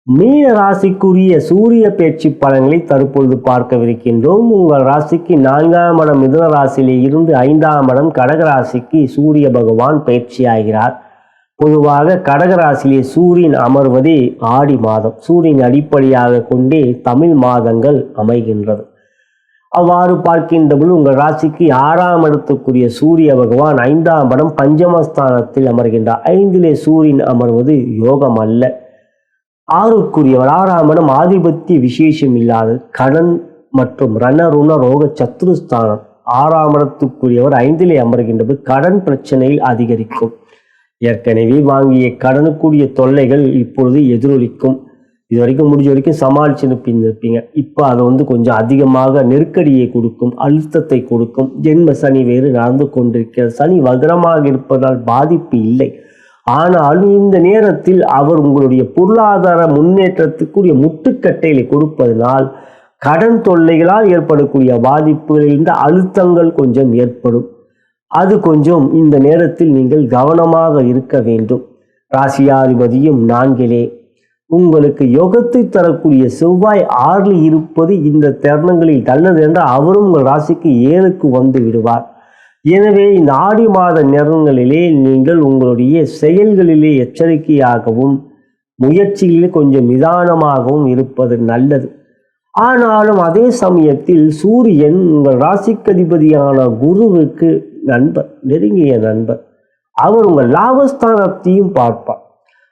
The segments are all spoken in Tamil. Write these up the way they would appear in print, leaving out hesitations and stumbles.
மீன ராசிக்குரிய சூரிய பேச்சு பலன்களை தற்பொழுது பார்க்கவிருக்கின்றோம். உங்கள் ராசிக்கு 4ஆம் இடம் மிதுன ராசியிலே இருந்து 5ஆம் இடம் கடக ராசிக்கு சூரிய பகவான் பயிற்சி ஆகிறார். பொதுவாக கடக ராசியிலே சூரியன் அமர்வதே ஆடி மாதம். சூரியன் அடிப்படையாக கொண்டே தமிழ் மாதங்கள் அமைகின்றது. அவ்வாறு பார்க்கின்றபோது உங்கள் ராசிக்கு 6ஆம் இடத்துக்குரிய சூரிய பகவான் 5ஆம் இடம் பஞ்சமஸ்தானத்தில் அமர்கின்றார். 5லே சூரியன் அமர்வது யோகம் அல்ல. 6க்குரியவர் 6ஆம் இடம் ஆதிபத்திய விசேஷம் இல்லாத கடன் மற்றும் ரணருண ரோக சத்துருஸ்தானம். 6ஆம் இடத்துக்குரியவர் 5லே அமர்கின்றது. கடன் பிரச்சனையில் அதிகரிக்கும். ஏற்கனவே வாங்கிய கடனுக்குரிய தொல்லைகள் இப்பொழுது எதிரொலிக்கும். இது வரைக்கும் முடிஞ்ச வரைக்கும் சமாளிச்சுருப்பீங்க. இப்போ அது கொஞ்சம் அதிகமாக நெருக்கடியை கொடுக்கும், அழுத்தத்தை கொடுக்கும். ஜென்ம சனி வேறு நடந்து கொண்டிருக்கிறது. சனி வக்ரமாக இருப்பதால் பாதிப்பு இல்லை. ஆனாலும் இந்த நேரத்தில் அவர் உங்களுடைய பொருளாதார முன்னேற்றத்துக்குரிய முட்டுக்கட்டைகளை கொடுப்பதனால் கடன் தொல்லைகளால் ஏற்படக்கூடிய பாதிப்புகளிலிருந்து அழுத்தங்கள் கொஞ்சம் ஏற்படும். அது கொஞ்சம் இந்த நேரத்தில் நீங்கள் கவனமாக இருக்க வேண்டும். ராசியாதிபதியும் 4லே உங்களுக்கு யோகத்தை தரக்கூடிய செவ்வாய் 6ல் இருப்பது இந்த தருணங்களில் நல்லது என்றால் அவரும் உங்கள் ராசிக்கு 7க்கு வந்து விடுவார். எனவே இந்த ஆடி மாத நேரங்களிலே நீங்கள் உங்களுடைய செயல்களிலே எச்சரிக்கையாகவும் முயற்சிகளிலே கொஞ்சம் நிதானமாகவும் இருப்பது நல்லது. ஆனாலும் அதே சமயத்தில் சூரியன் உங்கள் ராசிக்கதிபதியான குருவுக்கு நண்பர், நெருங்கிய நண்பர். அவர் உங்கள் லாபஸ்தானத்தையும் பார்ப்பார்.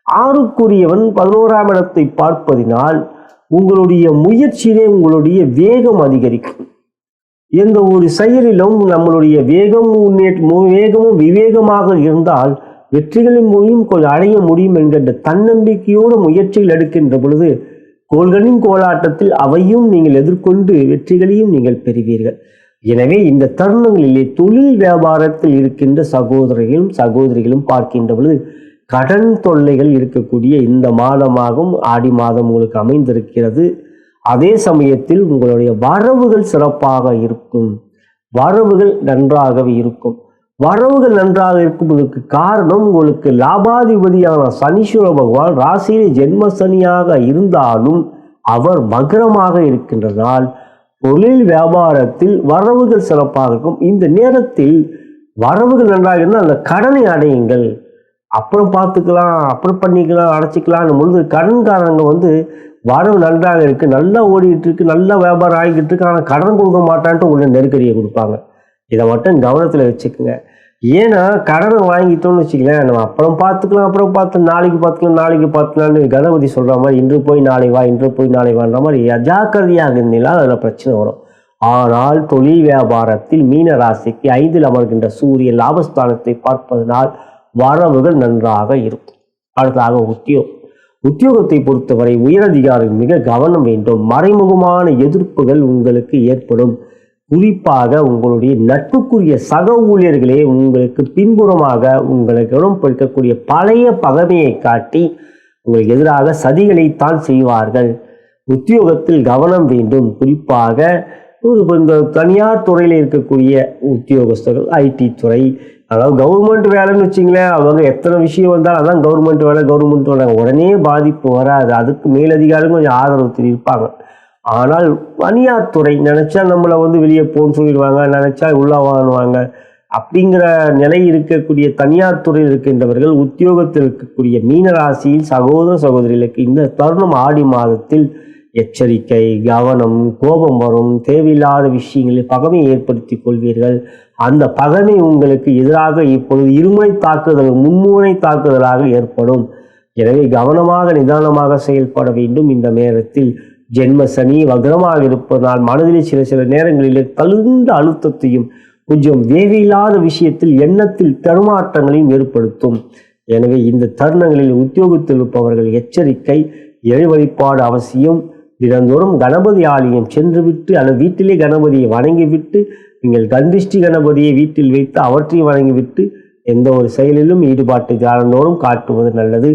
6க்குரியவன் 11ஆம் இடத்தை பார்ப்பதினால் உங்களுடைய முயற்சியிலே உங்களுடைய வேகம் அதிகரிக்கும். எந்த ஒரு செயலிலும் நம்மளுடைய வேகமும் விவேகமாக இருந்தால் வெற்றிகளின் மூலம் அடைய முடியும் என்கின்ற தன்னம்பிக்கையோடு முயற்சிகள் எடுக்கின்ற பொழுது கோள்களின் கோலாட்டத்தில் அவையும் நீங்கள் எதிர்கொண்டு வெற்றிகளையும் நீங்கள் பெறுவீர்கள். எனவே இந்த தருணங்களிலே தொழில் வியாபாரத்தில் இருக்கின்ற சகோதரிகளும் பார்க்கின்ற பொழுது கடன் தொல்லைகள் இருக்கக்கூடிய இந்த மாதமாகவும் ஆடி மாதம் உங்களுக்கு அமைந்திருக்கிறது. அதே சமயத்தில் உங்களுடைய வரவுகள் சிறப்பாக இருக்கும். வரவுகள் நன்றாகவே இருக்கும். வரவுகள் நன்றாக இருக்கும்போதற்கு காரணம் உங்களுக்கு லாபாதிபதியான சனீஸ்வர பகவான் ராசியிலே ஜென்ம சனியாக இருந்தாலும் அவர் வக்ரமாக இருக்கின்றதால் தொழில் வியாபாரத்தில் வரவுகள் சிறப்பாக இருக்கும். இந்த நேரத்தில் வரவுகள் நன்றாக இருந்தால் அந்த கடனை அடையுங்கள். அப்புறம் பார்த்துக்கலாம், அப்புறம் பண்ணிக்கலாம், அடைச்சிக்கலாம்னு பொழுது கடன்காரங்க வரவு நன்றாக இருக்குது, நல்லா ஓடிக்கிட்டு இருக்கு, நல்லா வியாபாரம் ஆகிக்கிட்டு இருக்கு, ஆனால் கடன் கொடுக்க மாட்டான்ட்டு உள்ள நெருக்கடியை கொடுப்பாங்க. இதை மட்டும் கவனத்தில் வச்சுக்கோங்க. ஏன்னா கடனை வாங்கிட்டோம்னு வச்சுக்கலாம், நம்ம அப்புறம் பார்த்துக்கலாம், நாளைக்கு பார்த்துக்கலாம்னு கணபதி சொல்கிற மாதிரி இன்று போய் நாளை வா, இன்று போய் நாளை வான்ற மாதிரி அஜாக்கிரதையாக இருந்தீங்கன்னா அதில் பிரச்சனை வரும். ஆனால் தொழில் வியாபாரத்தில் மீன ராசிக்கு 5ல் அமர்கின்ற சூரியன் லாபஸ்தானத்தை பார்ப்பதனால் வரவுகள் நன்றாக இருக்கும். அடுத்ததாக உத்தியோகத்தை பொறுத்தவரை உயரதிகாரி மிக கவனம் வேண்டும். மறைமுகமான எதிர்ப்புகள் உங்களுக்கு ஏற்படும். குறிப்பாக உங்களுடைய நட்புக்குரிய சக ஊழியர்களே உங்களுக்கு பின்புறமாக உங்களுக்கு இருக்கக்கூடிய பழைய பகைமையை காட்டி உங்களுக்கு எதிராக சதிகளைத்தான் செய்வார்கள். உத்தியோகத்தில் கவனம் வேண்டும். குறிப்பாக இந்த தனியார் துறையில் இருக்கக்கூடிய உத்தியோகஸ்தர்கள், ஐடி துறை, அதாவது கவர்மெண்ட் வேலைன்னு வச்சிங்களேன், அவங்க எத்தனை விஷயம் வந்தாலும் அதான் கவர்மெண்ட் வேலை உடனே பாதிப்பு வராது. அதுக்கு மேலதிகாரிகள் கொஞ்சம் ஆதரவு இருப்பாங்க. ஆனால் தனியார் துறை நினச்சா நம்மளை வெளியே போன்னு சொல்லிடுவாங்க, நினச்சா உள்ள வாங்குவாங்க. அப்படிங்கிற நிலை இருக்கக்கூடிய தனியார் துறையில் இருக்கின்றவர்கள் உத்தியோகத்தில் இருக்கக்கூடிய மீனராசியில் சகோதரிகளுக்கு இந்த தருணம் ஆடி மாதத்தில் எச்சரிக்கை, கவனம், கோபம் வரும். தேவையில்லாத விஷயங்களில் பகைமையை ஏற்படுத்தி கொள்வீர்கள். அந்த பகைமை உங்களுக்கு எதிராக இப்பொழுது இருமுனை தாக்குதல், மும்முனை தாக்குதலாக ஏற்படும். எனவே கவனமாக நிதானமாக செயல்பட வேண்டும். இந்த நேரத்தில் ஜென்ம சனி வக்ரமாக இருப்பதனால் மனதிலே சில நேரங்களிலே தழுந்த அழுத்தத்தையும் கொஞ்சம் தேவையில்லாத விஷயத்தில் எண்ணத்தில் தடுமாற்றங்களையும் ஏற்படுத்தும். எனவே இந்த தருணங்களில் உத்தியோகத்தில் இருப்பவர்கள் எச்சரிக்கை, இறை வழிபாடு அவசியம். தினந்தோறும் கணபதி ஆலயம் சென்றுவிட்டு அல்லது வீட்டிலே கணபதியை வணங்கிவிட்டு நீங்கள் கந்திஷ்டி கணபதியை வீட்டில் வைத்து அவற்றை வணங்கிவிட்டு எந்த ஒரு செயலிலும் ஈடுபாட்டை தினந்தோறும் காட்டுவது நல்லது.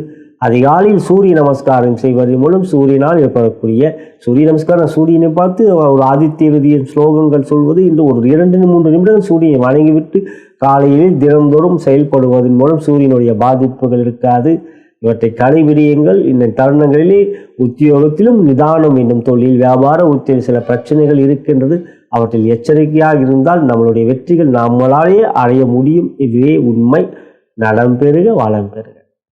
அதிகாலையில் சூரிய நமஸ்காரம் செய்வதன் மூலம் சூரியனால் ஏற்படக்கூடிய சூரிய நமஸ்காரம், சூரியனை பார்த்து ஒரு ஆதித்ய விதியின் ஸ்லோகங்கள் சொல்வது, இந்த ஒரு 2-3 நிமிடங்கள் சூரியனை வணங்கிவிட்டு காலையில் தினந்தோறும் செயல்படுவதன் மூலம் சூரியனுடைய பாதிப்புகள் இருக்காது. இவற்றை கடைபிடியுங்கள். இந்த தருணங்களிலே உத்தியோகத்திலும் நிதானம் என்னும் தொழில் வியாபார உத்தியில் சில பிரச்சனைகள் இருக்கின்றது. அவற்றில் எச்சரிக்கையாக இருந்தால் நம்மளுடைய வெற்றிகள் நம்மளாலேயே அடைய முடியும். இதுவே உண்மை. நலம் பெறுக, வளம் பெறுக.